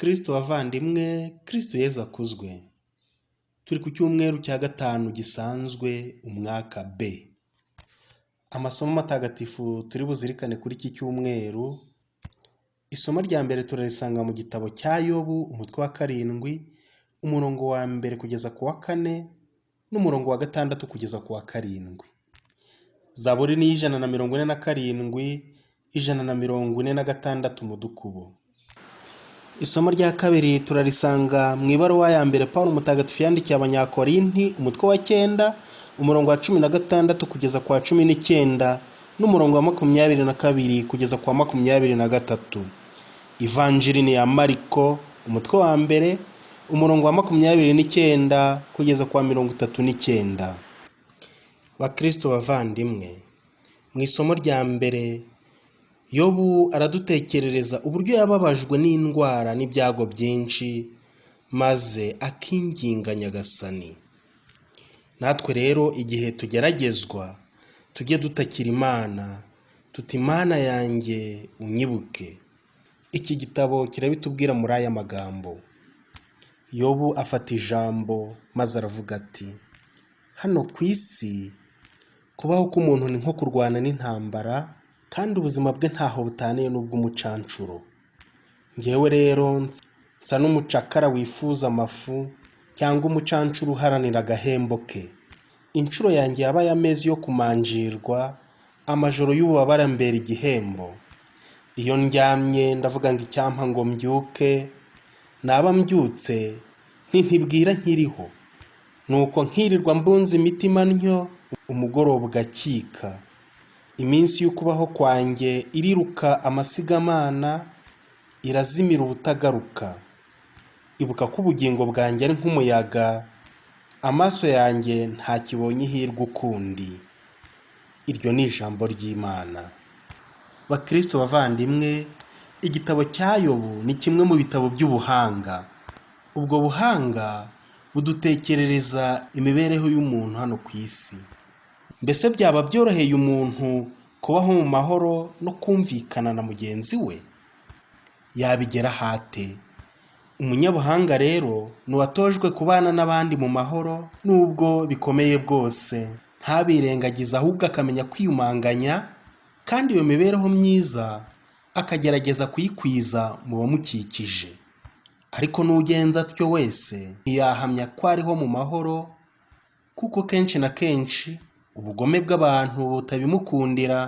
Bakristo bavandimwe, Kristo Yezu akuzwe. Turi ku cyumweru cya gatanu gisanzwe umwaka B. Amasomo matagatifu turi buzirikane kuri iki cyumweru. Isomo rya mbere turarisanga mu gitabo cya Yobu, umutwe wa 7, umurongo wa 1 kugeza ku wa 4 n'umurongo wa 6 kugeza ku wa 7. Zaburi ni 147, 146 mu dukubo. Isomo rya kabiri turarisanga mu ibaruwa ya mbere Pawulo mutagatifu yandikiye Abanyakorinti, umutwe wa 9, umurongo wa 16 kugeza ku wa 19 n'umurongo wa 22 kugeza ku wa 23. Ivanjiri ni ya Mariko, umutwe wa mbere, umurongo wa 29 kugeza ku wa 39. Bakristo bavandimwe, mu isomo rya mbere Yobu aradutekerereza uburyo yababajwe n'indwara n'ibyago byinshi maze akinginga Nyagasani. Natwe rero igihe tugeragezwa tujye dutakira Imana, tuti Imana yanjye unyibuke. Iki gitabo kirabitubwira muri aya magambo. Yobu afata ijambo maze aravuga ati: hano ku isi kubaho k'umuntu ni nko kurwana n'intambara, kandi ubuzima bwe ntaho butaniye n'ubw'umucancuro. Ngewe rero nsa n'umucakara wifuza amafu cyangwa umucancuro uharanira agahembo ke. Inshuro yanjye yabaye amezi yo kumanjirwa, amajoro y'ububabare ambera igihembo. Iyo ndyamye ndavuga ngo icyampa ngo mbyuke, naba mbyutse ntibwira nkiriho. Nuko nkirirwa mbunze imitima ntyo, umugoroba ugakika. Iminsi y'ukubaho kwanjye iriruka amasigamana, irazimira ubutagaruka. Ibuka ko ubugingo bwanjye ari nk'umuyaga, amaso yanjye ntakibonye ihirwe ukundi. Iryo ni ijambo ry'Imana. Bakristo bavandimwe, igitabo cya Yobu ni kimwe mu bitabo by'ubuhanga. Ubwo buhanga budutekerereza imibereho y'umuntu hano ku isi. Mbese byaba byoroheye umuntu kubaho mu mahoro no kumvikana na mugenzi we? Yabigera hate? Umunyabuhanga rero nuwatojwe kubana n'abandi mu mahoro nubwo bikomeye bwose, ntabirengagiza ahubwo akamenya kwiyumanganya, kandi iyo mibereho myiza akagerageza kuyikwiza mu bamukikije. Ariko n'ugenza atyo wese ntiyahamya ko ariho mu mahoro, kuko kenshi na kenshi ubugome bw'abantu butabimukundira,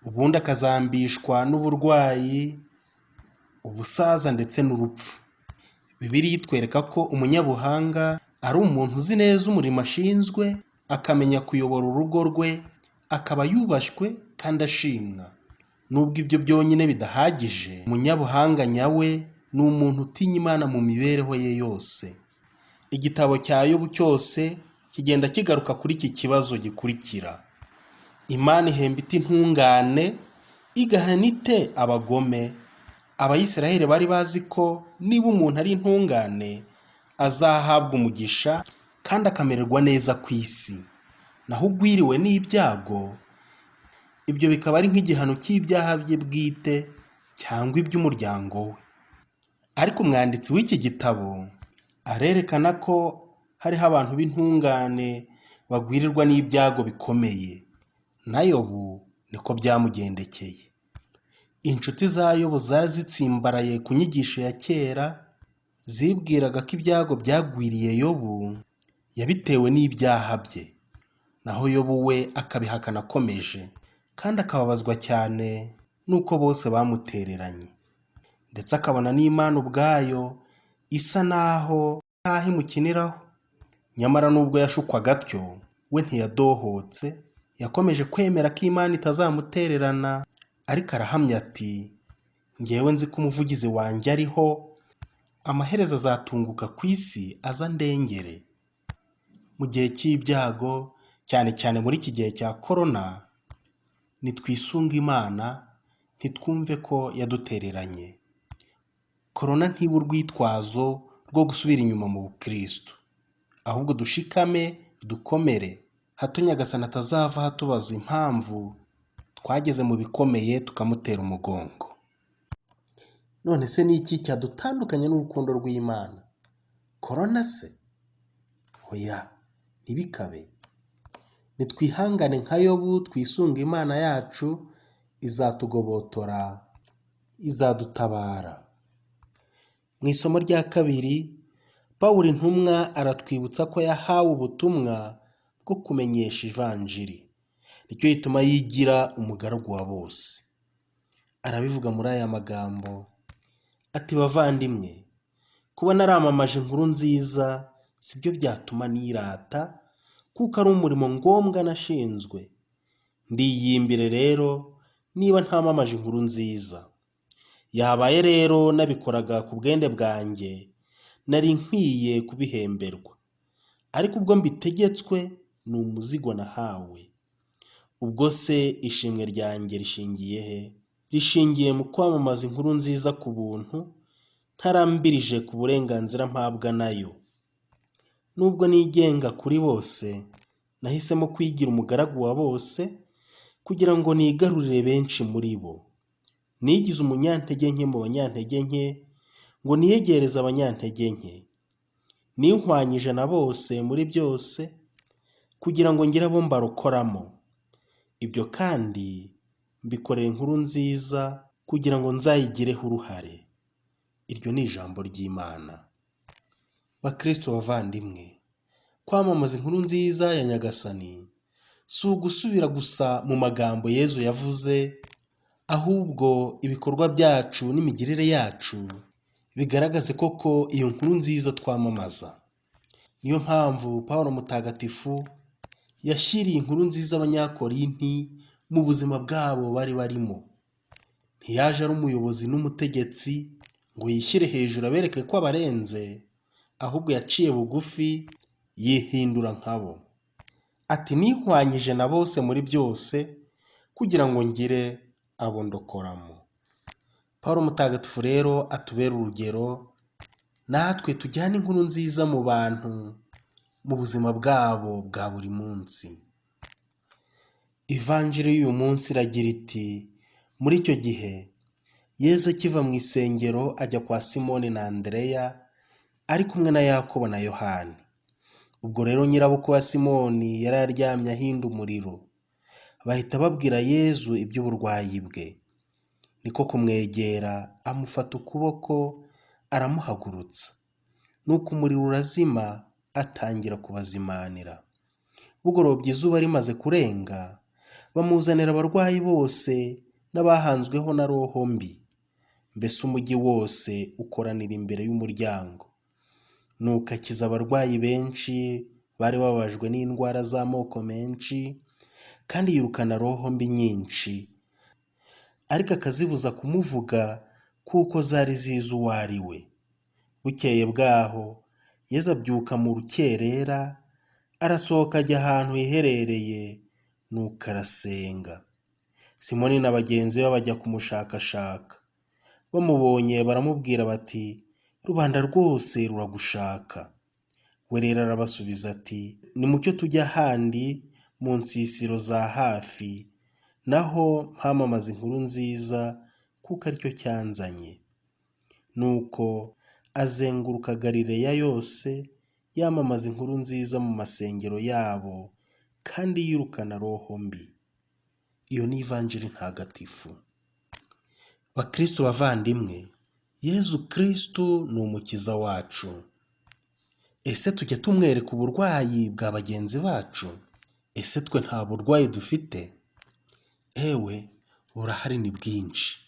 ubundi akazambishwa n'uburwayi, ubusaza ndetse n'urupfu. Bibiliya itwereka ko umunyabuhanga ari umuntu uzi neza umurimo ashinzwe, akamenya kuyobora urugo rwe, akaba yubashywe kandi ashimwa. Nubwo ibyo byonyine bidahagije, umunyabuhanga nyawe ni umuntu utinya Imana mu mibereho ye yose. Igitabo cya Yobu cyose kigenda kigaruka kuri iki kibazo gikurikira: Imana ihemba ite intungane, igahana ite abagome? Abayisiraheli bari bazi ko niba umuntu ari intungane azahabwa umugisha kandi akamererwa neza ku isi, naho ugwiriwe n'ibyago ibyo bikaba ari nk'igihano cy'ibyaha bye bwite cyangwa iby'umuryango we. Ariko umwanditsi w'iki gitabo arerekana ko hariho abantu b'intungane bagwirirwa n'ibyago bikomeye. Na Yobu niko byamugendekeye. Inshuti za Yobu zari zitsimbaraye ku nyigisho ya kera, zibwiraga ko ibyago byagwiriye Yobu yabitewe n'ibyaha bye. Naho Yobu we akabihakana akomeje, kandi akababazwa cyane nuko bose bamutereranye. Ndetse akabona n'Imana ubwayo isa naho imukiniraho. Nyamara nubwo yashukwaga atyo, we ntiyadohotse, yakomeje kwemera ko Imana itazamutererana, ariko arahamya ati: ngewe nzi ko umuvugizi wanjye ariho, amaherezo azatunguka ku isi aza ndengere. Mu gihe cy'ibyago, cyane cyane muri iki gihe cya korona, nitwisunga Imana, ntitwumve ko yadutereranye. Korona ntibe urwitwazo rwo gusubira inyuma mu Bukristo, ahubwo dushikame dukomere, hato Nyagasani atazava hatubaza impamvu twageze mu bikomeye tukamutera umugongo. None se ni iki cyadutandukanya n'urukundo rw'Imana? Korona se? Oya, ntibikabe. Nitwihangane nka Yobu, twisunga Imana yacu, izatugobotora, izadutabara. Mu isomo rya kabiri, Pawulo intumwa aratwibutsa ko yahawe ubutumwa bwo kumenyesha ivanjiri. Nicyo gituma yigira umugaragu wa bose. Arabivuga muri aya magambo ati: bavandimwe, kuba naramamaje inkuru nziza sibyo byatuma nirata, kuko ari umurimo ngombwa nashinzwe. Ndiyimbire rero niba ntamamaje inkuru nziza. Yabaye rero nabikoraga ku bwende bwanjye, nari nkwiye kubihemberwa. Ariko ubwo mbitegetswe, ni umuzigo nahawe. Ubwo se ishimwe ryanjye rishingiye he? Rishingiye mu kwamamaza inkuru nziza ku buntu, ntarambirije ku burenganzira mpabwa nayo. Nubwo nigenga kuri bose, nahisemo kwigira umugaragu wa bose, kugira ngo nigarurire benshi muri bo. Nigize umunyantege nke mu banyantege nke, ngo niyegereze abanyantege nke. Nihwanyije na bose muri byose, kugira ngo ngire abo mbarokoramo. Ibyo kandi mbikorera inkuru nziza, kugira ngo nzayigireho uruhare. Iryo ni ijambo ry'Imana. Bakristo bavandimwe, kwamamaza inkuru nziza ya Nyagasani si ugusubira gusa mu magambo Yezu yavuze, ahubwo ibikorwa byacu n'imigirire yacu bigaragaze koko iyo nkuru nziza twamamaza. Niyo mpamvu Pawulo mutagatifu yashyiriye inkuru nziza Abanyakorinti mu buzima bwabo bari barimo. Ntiyaje ari umuyobozi n'umutegetsi ngo yishyire hejuru abereke ko abarenze, ahubwo yaciye bugufi yihindura nkabo. Ati: nihwanyije na bose muri byose, kugira ngo ngire abo ndokoramo. Pawulo mutagatifu rero atubera urugero, natwe tujyane inkuru nziza mu bantu mu buzima bwabo bwa buri munsi. Ivanjiri y'uyu munsi iragira iti: muri icyo gihe Yezu akiva mu isengero ajya kwa Simoni na Andereya, ari kumwe na Yakobo na Yohani. Ubwo rero nyirabukwe wa Simoni yari aryamye ahinda umuriro. Bahita babwira Yezu iby'uburwayi bwe. Niko kumwegera, amufata ukuboko, aramuhagurutsa. Nuko umuriro urazima, atangira kubazimanira. Bugorobye izuba rimaze kurenga, bamuzanira abarwayi bose n'abahanzweho na roho mbi. Mbese umujyi wose ukoranira imbere y'umuryango. Nuko akiza abarwayi benshi bari bababajwe n'indwara z'amoko menshi, kandi yirukana roho mbi nyinshi, ariko akazibuza kumuvuga kuko zari zizi uwo ari we. Bukeye bwaho Yezu abyuka mu rukerera, arasohoka ajya ahantu hiherereye, nuko arasenga. Simoni na bagenzi be bajya kumushakashaka. Bamubonye baramubwira bati: rubanda rwose ruragushaka. We rero arabasubiza ati: nimucyo tujya ahandi mu nsisiro za hafi, naho mpamamaza inkuru nziza, kuko aricyo cyanzanye. Nuko azenguruka Galileya yose, yamamaza inkuru nziza mu masengero yabo, kandi yirukana roho mbi. Iyo ni ivanjiri ntagatifu. Bakristo bavandimwe, Yezu Kristo ni umukiza wacu. Ese tujya tumwereka uburwayi bwa bagenzi bacu? Ese twe nta burwayi dufite? Ewe, burahari ni bwinshi.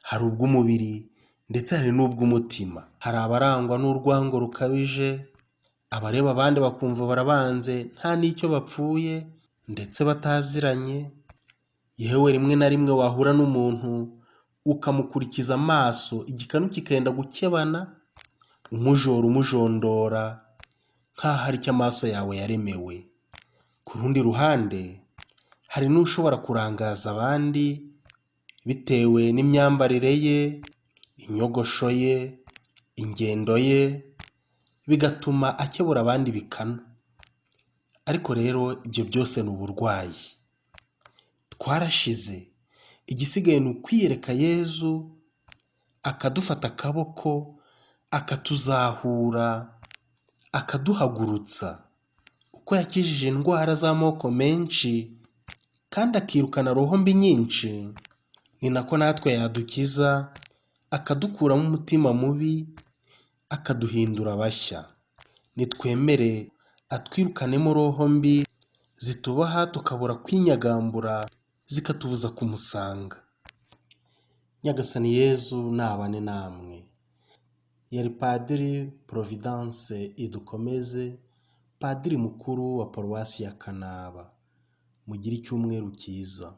Hari ubw'umubiri ndetse hari n'ubw'umutima. Hari abarangwa n'urwango rukabije, abareba abandi bakumva barabanze nta n'icyo bapfuye, ndetse bataziranye. Yewe rimwe na rimwe wahura n'umuntu ukamukurikiza amaso, igikanu kikenda gukebana, umujondora nk'aho ari cyo amaso yawe yaremewe. Ku rundi ruhande, hari n'ushobora kurangaza abandi bitewe n'imyambarire ye, inyogosho ye, ingendo ye, bigatuma akebura abandi bikanu. Ariko rero ibyo byose ni uburwayi. Twarashize, igisigaye ni ukwiyereka Yezu, akadufata akaboko, akatuzahura, akaduhagurutsa. Uko yakijije indwara z'amoko menshi kandi akirukana roho mbi nyinshi, ni nako natwe yadukiza, akadukuramo umutima mubi, akaduhindura bashya. Nitwemere atwirukanemo roho mbi zituboha tukabura kwinyagambura, zikatubuza kumusanga. Nyagasani Yezu nabane namwe. Yari Padiri Providence Idukomeze, Padiri mukuru wa Paruwasi ya Kanaba. Mugire icyumweru cyiza.